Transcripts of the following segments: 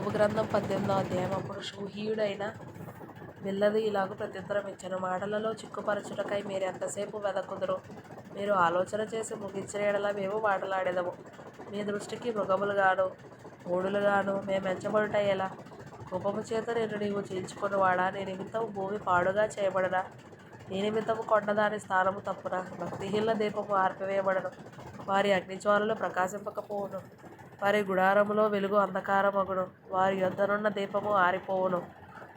యాకోబు గ్రంథం 18వ అధ్యాయం. అప్పుడు షూహీయుడైన బిల్దదు ఇలాగు ప్రత్యుత్తరం ఇచ్చెను, మాటలలో చిక్కుపరచుటకై మీరెంతసేపు వెదకుదురు? మీరు ఆలోచన చేసి ముగించిన యెడల మేము మాటలాడెదము. మీ దృష్టికి మృగములుగాను మూఢులుగాను మేమెంచబడుట ఎలా? కోపము చేత నిన్ను నీవు చీల్చుకొనువాడా, నీ నిమిత్తము భూమి పాడుగా చేయబడునా? నీ నిమిత్తము కొండ దాని స్థానము తప్పునా? భక్తిహీనుల దీపము ఆర్పివేయబడును, వారి అగ్నిజ్వాలలు ప్రకాశింపకపోవును. వారి గుడారములో వెలుగు అంధకారమగును, వారి యొద్దనున్న దీపము ఆరిపోవును.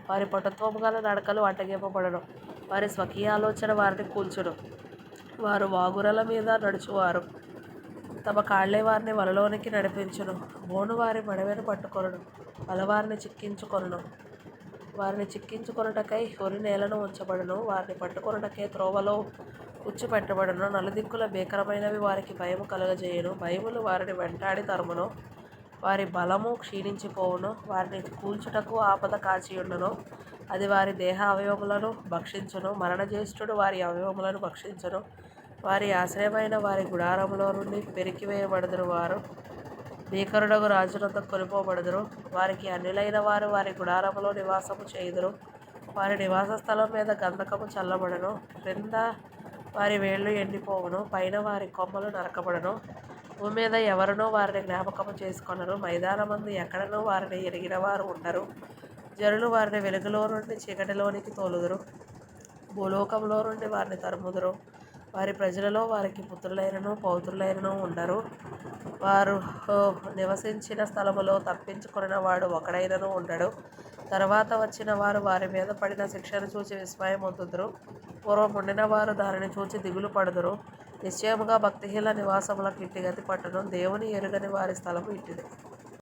వారి పటుత్వము గల నడకలు అడ్డగింపబడును, వారి స్వకీయ ఆలోచన వారిని కూల్చును. వారు వాగురల మీద నడుచువారు, తమ కాళ్ళే వారిని వలలోనికి నడిపించును. బోను వారి మడమెను పట్టుకొనును, వల వారిని చిక్కించుకొనును. వారిని చిక్కించుకొనుటకై ఉరి నేలను ఉంచబడును, వారిని పట్టుకొనుటకై త్రోవలో ఉచ్చు పెట్టబడును. నలుదిక్కుల భీకరమైనవి వారికి భయము కలుగజేయును, భయములు వారిని వెంటాడి తరుమును. వారి బలము క్షీణించిపోవును, వారిని కూల్చుటకు ఆపద కాచియుండును. అది వారి దేహ అవయవములను భక్షించును, మరణజ్యేష్ఠుడు వారి అవయవములను భక్షించును. వారి ఆశ్రయమైన వారి గుడారములో నుండి పెరికివేయబడుదురు, వారు భీకరుడగు రాజునొద్దకు కొనిపోబడుదురు. వారికి అన్యులైన వారు వారి గుడారములో నివాసము చేయుదురు, వారి నివాస స్థలం మీద గంధకము చల్లబడును. క్రింద వారి వేళ్ళు ఎండిపోవును, పైన వారి కొమ్మలు నరకబడును. భూమి మీద ఎవరునూ వారిని జ్ఞాపకము చేసుకొనరు, మైదానమందు ఎక్కడనూ వారిని ఎరిగిన వారు ఉండరు. జనులు వారిని వెలుగులో నుండి చీకటిలోనికి తోలుదురు, భూలోకములో నుండి వారిని తరుముదురు. వారి ప్రజలలో వారికి పుత్రులైనను పౌత్రులైనను ఉండరు. వారు నివసించిన స్థలములో తప్పించుకొనిన వాడు ఒకడైనను ఉండడు. తరువాత వచ్చిన వారు వారి మీద పడిన శిక్షను చూచి విస్మయమొందుదురు, పూర్వముండిన వారు దానిని చూచి దిగులు పడుదురు. నిశ్చయముగా భక్తిహీనుల నివాసములకు ఇట్టి గతి పట్టును, దేవుని ఎరుగని వారి స్థలము ఇట్టిదే.